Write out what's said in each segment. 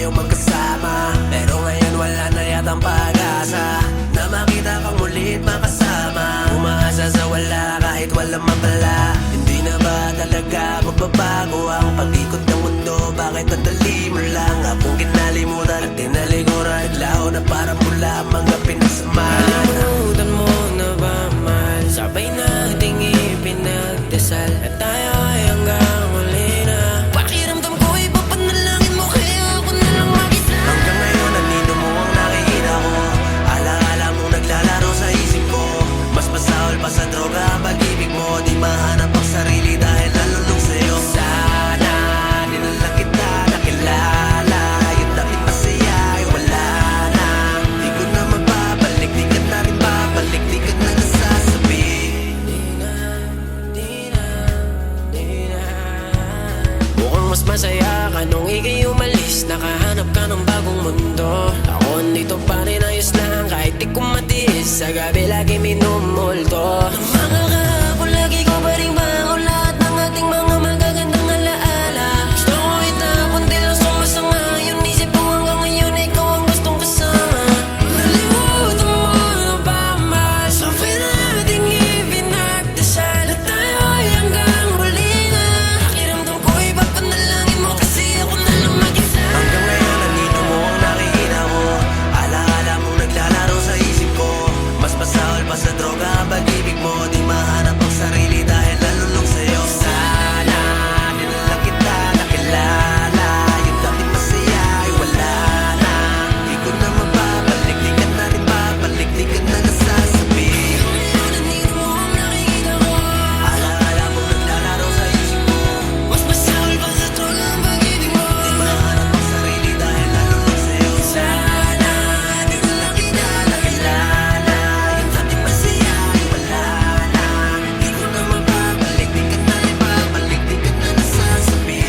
tayong magkasama. Pero ngayon wala na yatang pag-asa na makita kang ulit makasama. Umaasa sa wala kahit walang mapala. Hindi na ba talaga magbabago ang pag-ikot ng mundo? Bakit ang dali mo lang akong kinalimutan at tinalikuran? Naglaho na parang mula ang mga pinasamahan. Kalimutan mo na ba, mahal? Sabay nating ipinagdasal at tayo ay hanggang huli na. Pakiramdam ko iba panalangin mo, kaya ako na lang mag-isa. Hanggang ngayon nandito mo ang nakikita ko. Alaala mong naglalaro sa isip ko. Mas masahol pa sa droga ang pag-ibig mo. Di mahanap ang sarili dahil nalulung sa'yo. Sana di na lang kita nakilala. Yung dating masaya ay wala na. Di ko na mababalik, di ka na rin babalik. Di ka na nasasabi. Mukhang mas masaya ka nung ika'y umalis. Nakahanap ka ng bagong mundo. Ako andito pa rin, ayos lang kahit di ko matiis. Sa gabi lagi minumulto. Ng mga kahapon lagi ko pa rin bago lahat ng ating mga magagandang alaala. Gusto ko itapon, di lang sumasang-ayon. Isip ko hanggang ngayon ikaw ang gustong kasama. Nalimutan mo na ba, mahal? Sabay nating ipinagdasal at tayo ay hanggang huli na. Pakiramdam ko iba panalangin mo, kasi ako na lang mag-isa. Hanggang ngayon nandito mo ang nakikita ko. Alaala mong naglalaro sa isip ko. Mas masahol pa sa droga ang pag-ibig mo. Di mahanap ang sarili dahil nalulung sa'yo. Sana di na lang kita nakilala. Yung dating masaya ay wala na. Di ko na mababalik, di ka na rin babalik. Di ka na nasasabi. Ngayon nandito mo ang nakikita ko. Alaala mong naglalaro sa isip ko. Mas masahol pa sa droga ang pag-ibig mo. Di mahanap ang sarili dahil nalulung sa'yo. Sana di na lang kita nakilala. Yung dating masaya ay wala na. Di ko na mababalik, di ka na rin babalik. Di ka na nasasabi.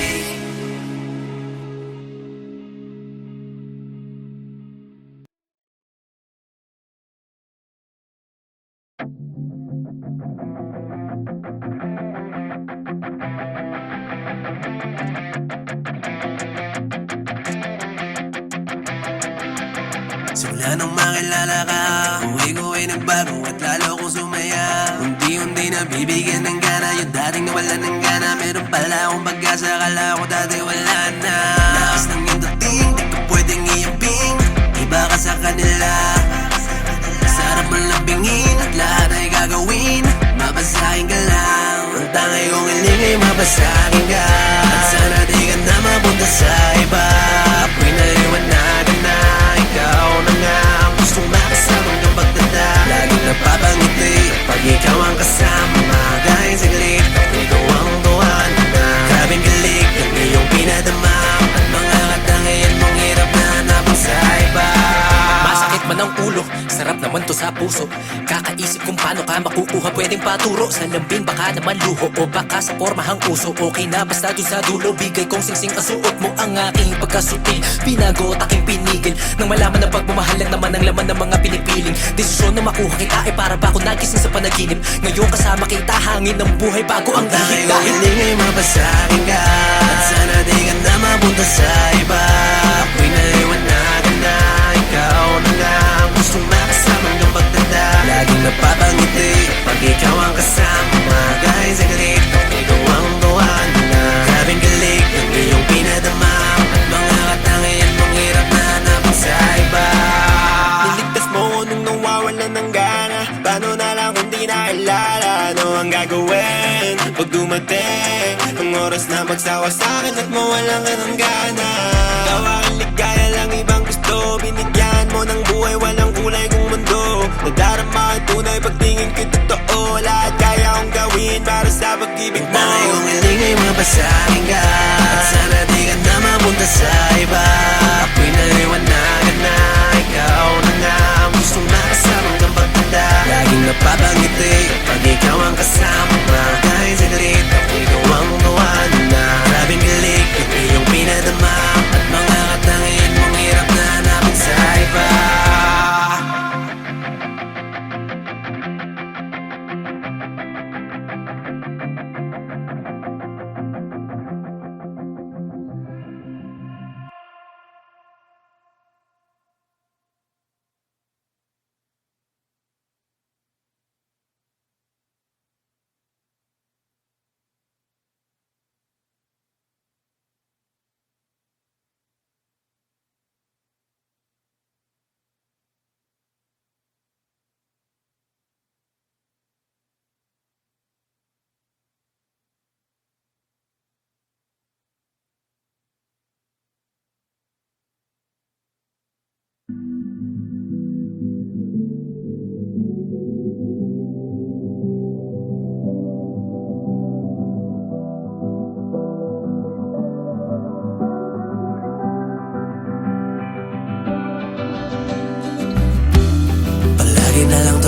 Simula nung makilala ka, buhay ko ay nagbago at lalo kong sumaya. Unti-unti na bibigyan ng gana, yung dating nawala ng gana. Meron pala akong pag-asa, akala ko dati wala na. Lakas ng iyong dating, di ka pwedeng iambing. Iba ka sa kanila, sarap mo lambingin at lahat ay gagawin. Mabasahin ka lang, ang tangay kong hiling ay mabasahin ka. At sana di ka na mapunta sa iba. Ako'y naliwanagan na ikaw na nga ang gustong makasamang ng pagtanda. Laging napapangiti pag ikaw ang kasama. Dahil saglit ikaw ang tuwan na. Grabing galing ng iyong pinadama. At mga katangayan mong hirap na hanapin sa iba. Masakit man ang ulo, sarap naman to sa puso. Kakaisip kung paano ka makukuha, pwedeng paturo. Sa lambing baka naman luho o baka sa formahang uso. Okay na basta dun sa dulo, bigay kong singsing ang suot mo. Ang aking pagkasuti, binago at aking pinigil. Nang malaman ang pagmamahalan naman ang laman ng mga pinipiling desisyon na makuha kita ay para ba ako nagising sa panaginip. Ngayon kasama kita, hangin ng buhay bago ang Dahil ihip. ko hiling ay mabasahin ka. At sana di ka na mapunta sa iba. Ako'y naliwanagan na ikaw na nga ang gustong makasamang ng pagtanda. Laging napapangiti pag ikaw ang kasama. Dahil saglit ikaw ang tuwan na. Grabing galing ng iyong pinadama. At mga katangayan mong hirap na hanapin sa iba. Niligtas mo nung nawawalan ng gana. Paano na lang kung di nakilala? Ano ang gagawin pag dumating ang oras na magsawa sa'kin at mawalan ka ng gana? Gawa ang ligaya lang ibang gusto. Binigyan mo ng buhay walang kulay kung mundo. Nadarama ang tunay pagtingin ko totoo. Lahat kaya kong gawin para sa pag-ibig mo. Dahil kong hiling ay mabasahin ka. At sana di ka na mapunta sa iba. Ako'y naliwanagan na ikaw na nga ang gustong makasamang ng pagtanda. Laging napapangiti pag ikaw ang kasama. Dahil saglit ikaw ang tuwan na. Grabing galing ng iyong pinadama. At mga katangayan mong hirap na hanapin sa iba.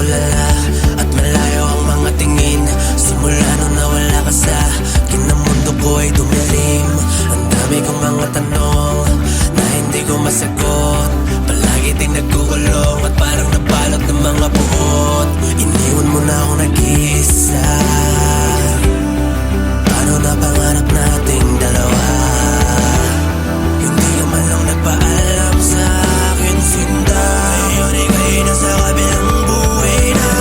tulala at malayo ang mga tingin. Simula nung nawala ka sa akin, ang mundo ko ay dumilim. Ang dami kong mga tanong na hindi ko masagot. Palagi din nagkukulong at parang nabalot ng mga buhot. Iniwan mo na akong nag-iisa. Paano na pangarap nating dalawa? Hindi ka man lang nagpaalam sa akin, Sinda. Ngayon ika'y nasa kabilang buhay na.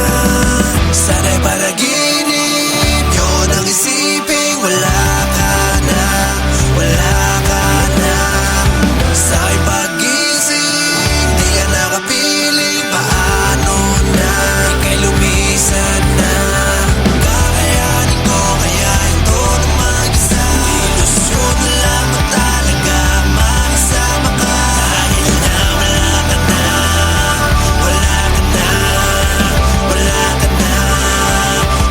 Sana'y panaginip yun ang isipin. Wala ka na, wala ka na. Sa aking pag-isip, di ka nakapiling. Paano na, ika'y lumisan na. Kakayanin ko kaya ito na mag-isa. Ilusyon lang mo talaga, makasama ka. Dahil na wala ka na, wala ka na, wala ka na,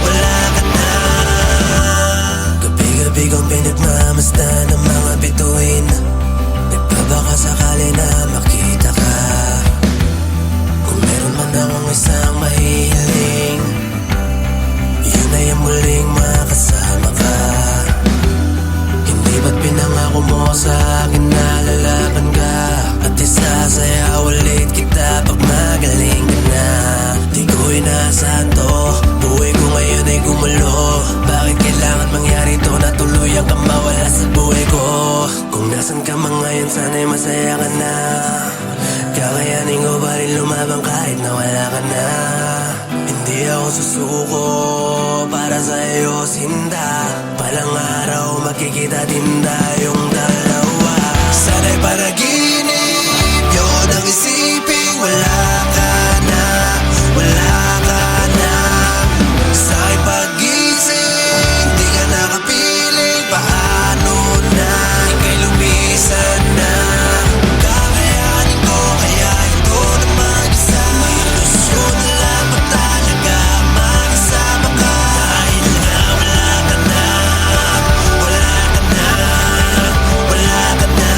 wala ka na. Gabi-gabi kong pinagmamasdan ng mga bituin. Nagbabaka sakali na makita ka. Kung meron man akong isang mahihiling, yun ay ang muling makasama ka. Hindi ba't pinangako mo sa akin na lalaban ka? At isasayaw ulit kita pag magaling ka na. Di ko inaasahan to, buhay ko ngayon ay gumulo. Bakit kailangan mangyari to na tuluyan ka mawala sa buhay ko? Kung nasan ka man ngayon, sana'y masaya ka na. Kakayanin ko ba rin lumabang kahit na wala ka na? Hindi ako susuko para sa iyo, Sinda. Palang araw makikita din tayong dalawa. Sana'y panaginip yun ang isipin. Wala ka na, wala ka na. Sa aking pag-isip, di ka nakapiling. Paano na, ika'y lumisan na. Kakayanin ko kaya ito na mag-isa. Ilusyon lang mo talaga, makasama ka. Dahil na wala ka na, wala ka na, wala ka na,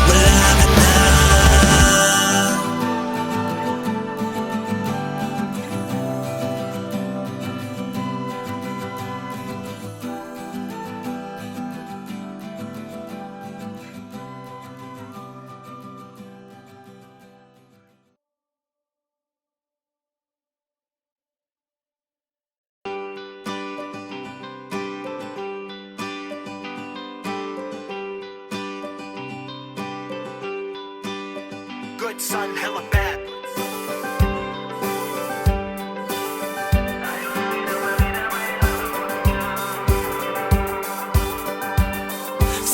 wala ka na. Good son, hella bad.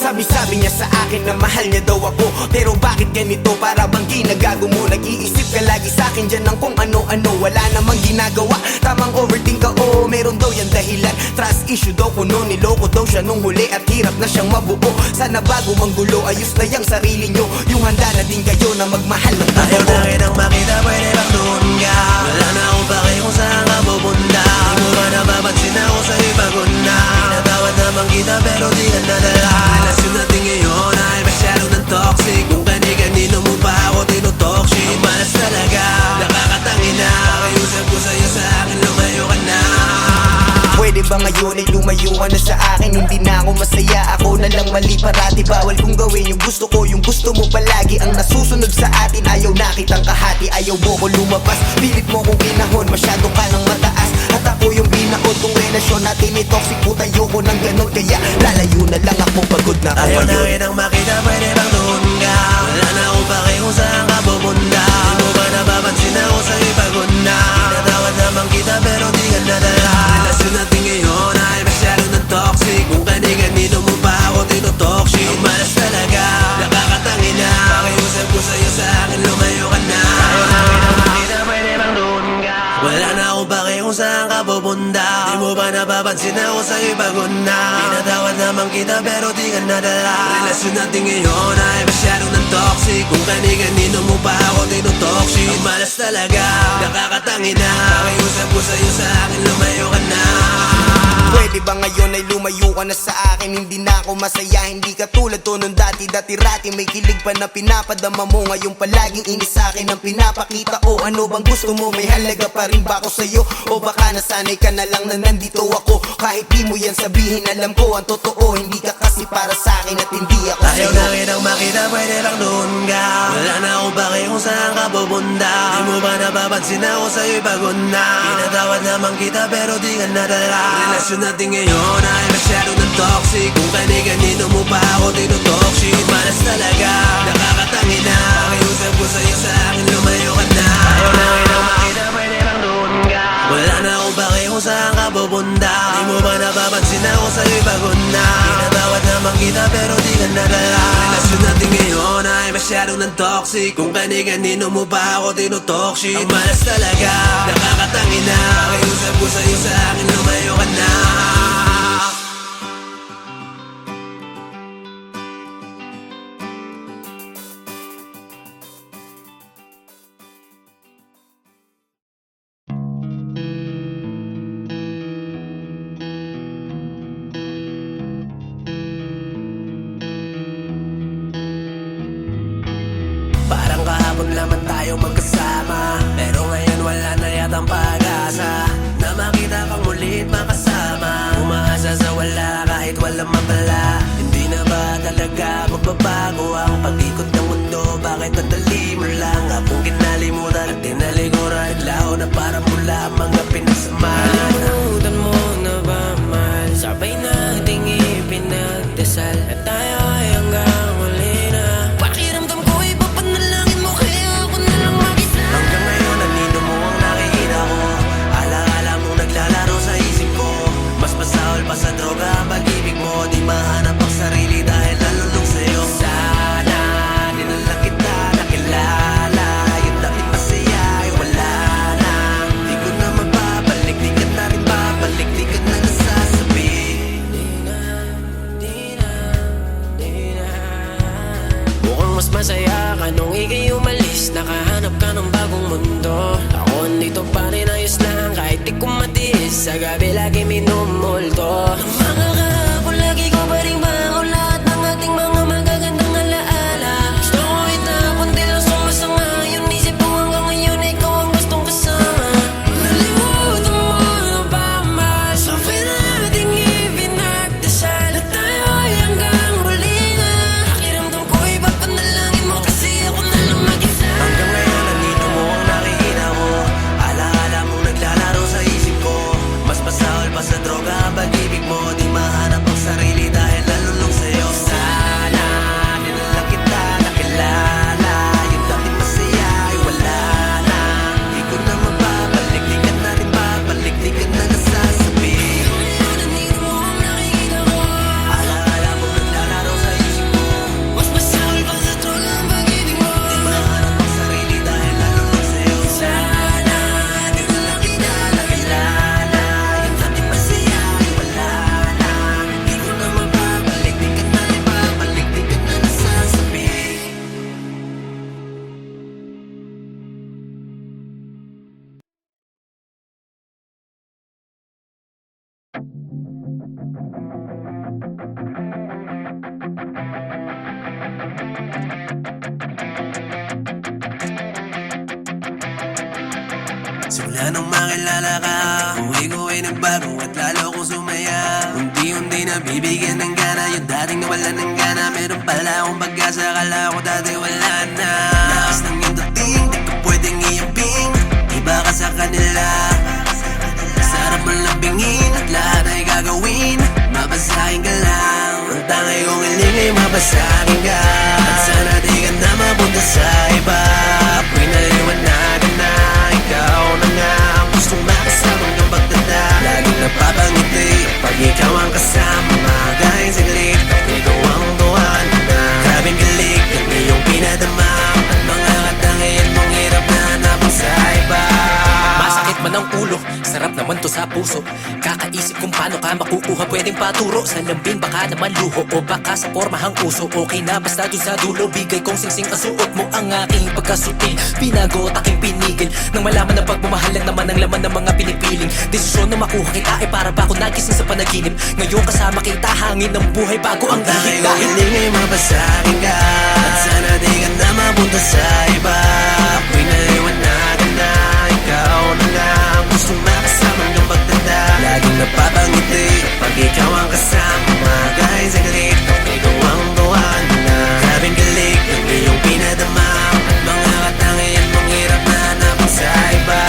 Sabi-sabi niya sa akin na mahal niya daw ako. Pero bakit ganito, para bang ginagago mo? Nag-iisip ka lagi sa akin dyan ng kung ano-ano. Wala namang ginagawa, tamang overthink ka. Oo, meron daw yan dahilan. Trust issue daw kuno, niloko daw siya nung huli. At hirap na siyang mabuo. Sana bago manggulo, ayos na yung sarili nyo. Yung handa na din kayo na magmahal ng tao. Ayaw na kitang makita, pwede bang doon ka? Wala na akong pake kung saan ka pupunta. Di mo ba napapansin ako sa ibang na? Pinatawad naman kita pero di ka nadala. Relasyon natin ngayon ay masyado ng toxic. Kung kani-kanino mo pa ako tinutoxic. Ang malas talaga, nakakatangin na. Pakiusap ko sa'yo, sa akin lumayo ka na. Pwede ba ngayon ay lumayo ka na sa akin? Hindi na ako masaya, ako na lang mali parati. Bawal kong gawin yung gusto ko, yung gusto mo palagi. Ang nasusunod sa atin, ayaw na kitang kahati. Ayaw mo ko lumabas, pilit mo kong pinahon. Masyado ka ng mataas, at ako yung binaon. Kung relasyon natin ay toxic, puta ayoko ng ganon. Kaya lalayo na lang ako, pagod na ako Ayaw na ngayon. kitang makita, pwede bang doon ka? Wala na akong pake kung saan ka pupunta. Di mo ba napapansin ako sa ibang na? Pinatawad naman kita pero di ka nadala. Relasyon natin ngayon ay masyado ng toxic. Kung kani-kanino mo pa ako tinutoxic. Ang malas talaga, nakakatangin na. Pakiusap ko sa'yo, sa akin lumayo ka na. Ayaw na kitang makita, pwede bang doon ka? Wala na akong pake kung saan ka pupunta. Di mo ba napapansin ako sa ibang na? Pinatawad naman kita pero di ka nadala. Relasyon natin ngayon ay masyado ng toxic. Kung kani-kanino mo pa ako tinutoxic. Ang malas talaga, nakakatangin na. Pakiusap ko sa'yo, sa akin lumayo ka na. Pwede Pwede ba ngayon ay lumayo ka na sa akin? Hindi na ako masaya, hindi ka tulad to nung dati-rati may kilig pa na pinapadama mo. Ngayon palaging inis sa akin ang pinapakita. O ano bang gusto mo? May halaga pa rin ba ako sa'yo? O baka nasanay ka na lang na nandito ako? Kahit di mo yan sabihin, alam ko ang totoo. Hindi ka kasi para sa akin at hindi ako Ayaw sa'yo. na kitang makita, pwede lang doon ka. Wala na akong pake kung saan ka pupunta. Di mo ba napapansin ako sa'yo'y pagod na? Pinatawad naman kita pero di ka nadala. Relasyon natin ngayon ay masyado na toxic. Kung kani-kanino mo pa ako tinutalk shit. Malas talaga, nakakatangi na. Pakiusap ko sa'yo, sa akin lumayo ka na. Ayaw na kitang makita, pwede lang doon ka. Wala na akong pake kung saan ka pupunta. Di mo ba napapansin ako sa'yo'y pagod na? Pinatawad naman kita pero di ka nadala. Relasyon natin ngayon ay masyado ng toxic. Kung kani-kanino mo pa ako tinutalk shit. Ang malas talaga, nakakatangi na. Pakiusap ko sa'yo, sa akin lumayo ka na. Parang kahapon lamang tayo magkasama, pero ngayon wala na yatang pag-asa na makita kang mulit makasama. Umaasa sa wala kahit walang mapala. Hindi na ba talaga magbabago ang pag-ikot ng mundo? Bakit nadali mo lang akong kinalimutan at tinalikuran? Naglaho na parang mula mga pinagsamahan. Kalimutan mo na ba, mahal? Sabay nating ipinagdasal at tayo ay hanggang huli na. Pakiramdam ko iba pa na langit mo, kaya ako na lang mag-isa. Hanggang ngayon nanino mo ang nakikita ko. Alaala mong naglalaro sa isip ko. Mas masahol pa sa droga ang pag-ibig mo. Di mahanap ang sarili dahil nalulung sa'yo. Sana di na lang kita nakilala. Yung dating masaya ay wala na. Di ko na mababalik, di ka na rin babalik. Di ka na nasasabi. Mukhang mas masaya ka nung ika'y umalis. Nakahanap ka ng bagong mundo. Ako andito pa rin, ayos lang kahit di ko matiis. Sa gabi lagi minumulto. Ng mga kahapon lagi ko pa rin bangon lahat ng ating mga magagandang alaala. Gusto ko itapon, di lang sumasangayon. Isip ko hanggang ngayon ikaw ang gustong kasama. Nalimutan mo na ba, mahal? Sabay nating ipinagdasal at tayo ay hanggang huli na. Pakiramdam ko iba pa na langit mo, kasi ako na lang mag-isa. Hanggang ngayon nanino mo ang nakikita ko. Alaala mong naglalaro sa isip ko. Mas masahol pa sa droga ang pag-ibig mo. Di mahanap ang sarili dahil nalulung sa'yo. Sana di na lang kita nakilala. Yung dating masaya ay wala na. Di ko na mababalik, di ka na rin babalik. Di ka na nasasabi. Nandito mo ang nakikita ko. Alaala mong naglalaro sa isip ko. Mas masahol pa sa droga ang pag-ibig mo. Di mahanap ang sarili dahil nalulung sa'yo. Sana di na lang kita nakilala. Yung dating masaya ay wala na. Di ko na mababalik, di ka na rin babalik. Di ka na nasasabi. Simula nung makilala ka, buhay ko ay nagbago at lalo kong sumaya. Unti-unti na bibigyan ng gana, yung dating nawalan ng gana. Meron pala akong pag-asa, akala ko dati wala na. Lakas ng iyong dating, di ko pwedeng iambing. Iba ka sa kanila, sarap mo lambingin at lahat ay gagawin. Mabasahin ka lang, ang tangay kong hiling ay mabasahin ka. At sana di ka na mapunta sa iba. Ako'y naliwanagan na ikaw na nga ang gustong makasama ng pagtanda. Laging napapangiti pag ikaw ang kasama. Magahing saglit at ikaw ang tuwan na grabing galig ng iyong pinadama. At mga katangian mong hirap na hanapang sa iba. Masakit man ang ulo, sarap naman to sa puso. Kakaisip kung paano ka makukuha, pwedeng paturo. Sa lambing baka naman luho o baka sa pormahang uso. Okay na basta dun sa dulo, bigay kong singsing ang suot mo. Ang aking pagkasuti, pinago at aking pinigil. Nang malaman na pagmamahal lang naman ang laman ng mga pinipiling desisyon na makuha kita ay para ba ako nagising sa panaginip. Ngayon kasama kita, hangin ng buhay bago ang Dahil ihip. kung hindi ngay mapasakin ka, at sana di ka na mapunta sa iba. Ako'y naliwanagan na ikaw na nga ang gusto makasama ng pagtanda. Laging napapangiti pag ikaw ang kasama. Kahit saglit ako'y gawang-gawan na. Grabing galing ng iyong pinadama, at mga katangian mong hirap na hanapin sa iba.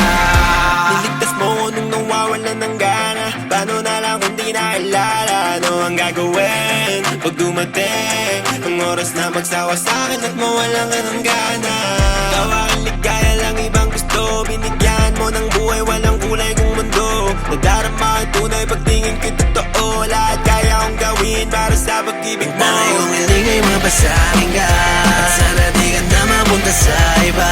Niligtas mo ko nung nawawalan ng gana. Paano na lang kung di nakilala? Ano ang gagawin pag dumating ang oras na magsawa sa'kin at mawalan ka ng gana? Tawakin ligaya lang ibang gusto. Binigyan mo ng buhay walang kulay kong mundo. Nadarama ang tunay pagtingin ko totoo. Lahat kaya kong gawin para sa pag-ibig mo. Dahil kung hindi ngay mapasakin ka, at sana di ka na mapunta sa iba.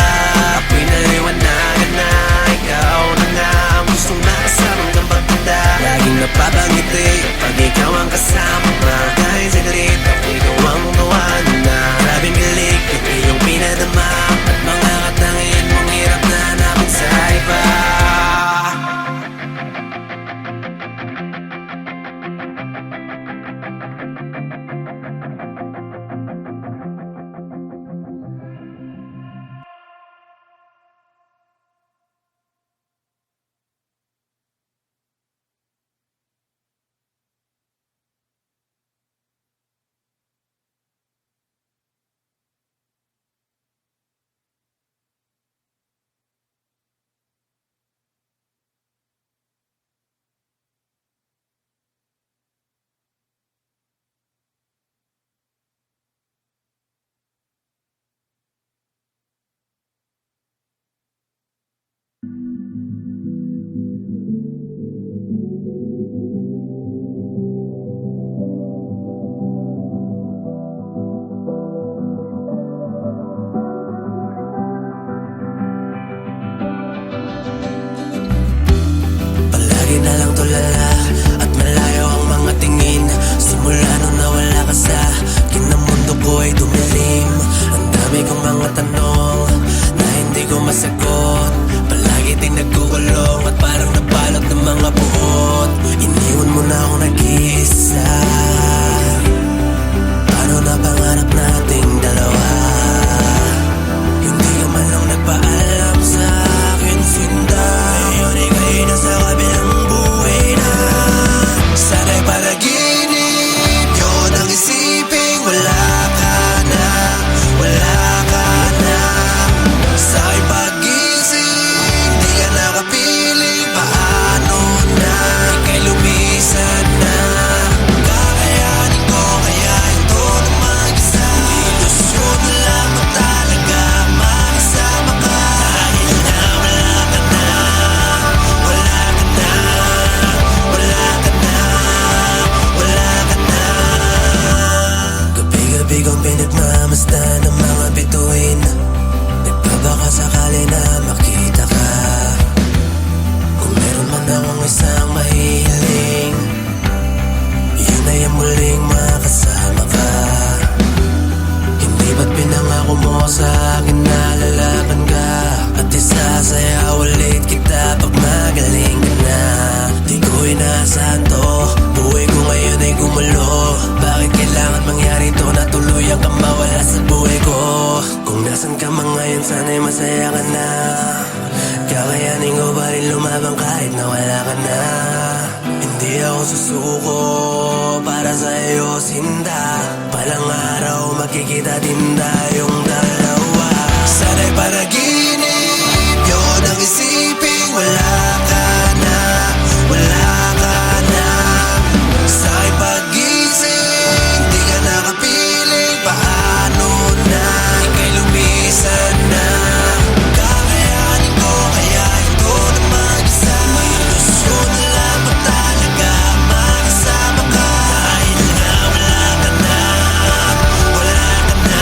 Ako'y naliwanagan na ikaw na nga ang gusto makasama kang pagtanda. Laging napapangiti pag ikaw ang kasama. Kahit saglit ako'y gawang-gawan na. Grabing galing ng iyong pinadama, at mga katangian mong hirap na hanapin sa iba. Palagi na lang tulala at malayo ang mga tingin. Simula nung nawala ka sa akin, ang mundo ko ay dumilim. Ang dami kong mga tanong na hindi ko masagot. Palagi din nagkukulong at parang napalot ng mga buhot. Iniwan mo na ako nag-iisa. Paano na pangarap nating dalawa? Hindi ka man lang nagpaalam sa akin, Sinda. Ngayon ika'y nasa kabilang buhay na. Sana'y panaginip yun ang isipin. Wala ka na, wala ka na. Sa aking pag-isip, di ka nakapiling. Paano na ika'y lumisan na? Kakayanin ko kaya ito na mag-isa. Ilusyon mo lang ba talaga makasama ka? Dahil na wala ka na, wala ka na, wala ka na, wala ka na. Gabi-gabi kong pinagmamasdan ng mga bituin. Nagbabaka sakali na makita ka. Kung meron man akong isang mahihiling, yun ay ang muling makasama ka. Hindi ba't pinangako mo sa akin na lalaban ka? At isasaya ulit kita pag magaling ka na. Di ko inaasahan to, buhay ko ngayon ay gumulo. Bakit kailangan mangyari to na tuluyang kang mawala sa buhay ko? Kung nasan ka man ngayon, sana'y masaya ka na. Kakayanin ko pa rin lumabang kahit na wala ka na. Hindi ako susuko para sa iyo, Sinda. Palang araw makikita din tayong dalawa. Sana'y panaginip yun ang isipin. Wala ka na, wala ka na. Sa aking pag-isip, di ka nakapiling. Paano na ika'y lumisan na? Kakayanin ko kaya ito na mag-isa. May ilusyon na lang ba talaga makasama ka? Dahil na wala ka na, wala ka na,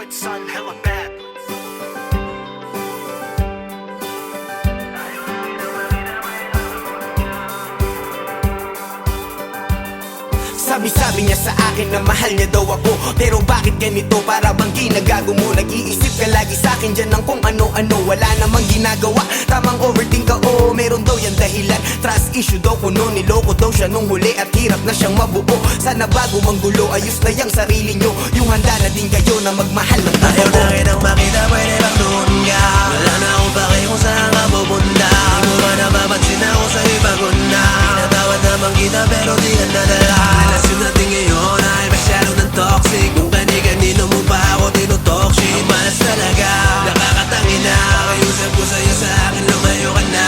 good, son, hella bad. Sabi niya sa akin na mahal niya daw ako. Pero bakit ganito? Para bang ginagago mo? Nag-iisip ka lagi sa akin dyan ng kung ano-ano. Wala namang ginagawa, tamang overthink ka. Oo, meron daw yan dahilan. Trust issue daw ko noon. Niloko daw siya nung huli at hirap na siyang mabuo. Sana bago manggulo, ayos na yung sarili nyo. Yung handa na din kayo na magmahal ng Ayaw totoo. na kitang makita, pwede bang doon ka? Wala na akong pake kung saan ka pupunta. Di mo ba napapansin ako sa'yo'y pagod na? Pinatawad naman kita pero di ka nadala. Relasyon natin ngayon ay masyadong ng toxic. Kung kani-kanino mo pa ako tinutoxic. Ang malas talaga, nakakatangi na. Pakiusap ko sa'yo, sa akin lumayo ka na.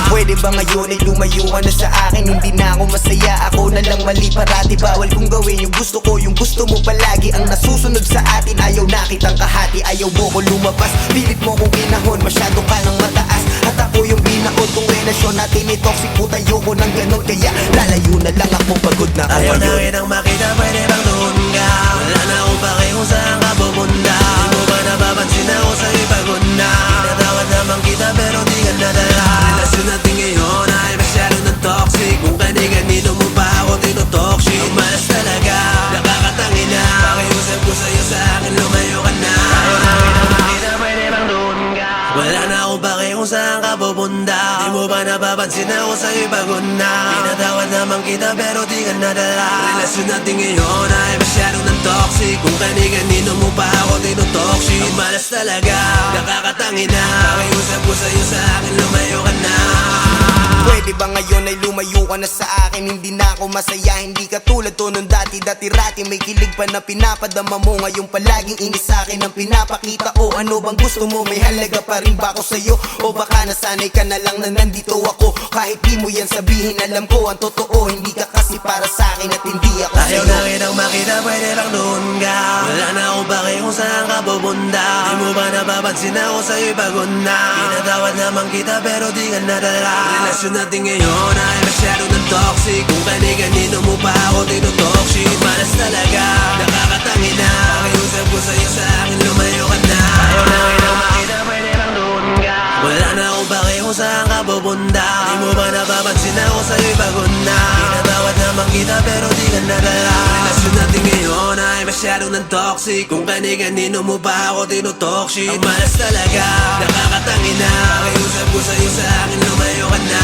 Pwede ba ngayon ay lumayo ka na sa akin? Hindi na ako masaya, ako na lang mali parati. Bawal kong gawin yung gusto ko, yung gusto mo palagi. Ang nasusunod sa atin, ayaw na kitang kahati. Ayaw mo ko lumabas, pilit mo kong pinahon. Masyado ka ng mataas, at ako yung binaon. Kung relasyon natin ni toxic, putayo ko ng ganon. Kaya lalayo na lang ako, pagod na ako Ayaw na ngayon. kitang makita, pwede bang doon ka? Wala na akong pake kung saan ka pupunta. Di mo ba napapansin ako sa'yo'y pagod na? Pinatawad naman kita pero di ka nadala. Relasyon natin ngayon ay masyadong ng toxic. Kung kani-kanino mo pa ako tinutoxic. Ang malas talaga, nakakatangi na. Pakiusap ko sa'yo, sa akin lumayo ka na. Ayaw na kitang makita, pwede bang doon ka? Wala na akong pake kung saan ka pupunta. Di mo ba napapansin ako sa'yo'y pagod na? Pinatawad naman kita pero di ka nadala. Relasyon natin ngayon ay masyadong ng toxic. Kung kani-kanino mo pa ako tinutoxic. Ang malas talaga, nakakatangi na. Pakiusap ko sa'yo, sa akin lumayo ka na. Pwede ba ngayon ay lumayo ka na sa akin? Hindi na ako masaya, hindi ka tulad to nung dati-rati. May kilig pa na pinapadama mo. Ngayon palaging inis sa akin ang pinapakita. O ano bang gusto mo? May halaga pa rin ba ako sa'yo? O baka nasanay ka na lang na nandito ako? Kahit di mo yan sabihin, alam ko ang totoo. Hindi ka kasi para sa akin at hindi ako Ayaw sa'yo. na kitang makita, pwede bang doon ka? Wala na akong pake kung saan ka pupunta. Di mo ba napapansin ako sa'yo'y pagod na? Pinatawad naman kita pero di ka nadala. Relasyon natin ngayon ay masyadong ng toxic. Kung kani-kanino mo pa ako tinutoxic. Malas talaga, nakakatangi na. Pakiusap ko sa'yo, sa akin lumayo ka na. Ayaw na kitang makita, pwede bang doon ka? Wala na akong pake kung saan ka pupunta. Di mo ba napapansin ako sa'yo'y pagod na? Pinatawad naman kita pero di ka nadala. Relasyon natin ngayon ay masyadong ng toxic. Kung kani-kanino mo pa ako tinutoxic. Ang malas talaga, nakakatangi na. Pakiusap ko sa'yo, sa akin lumayo ka na.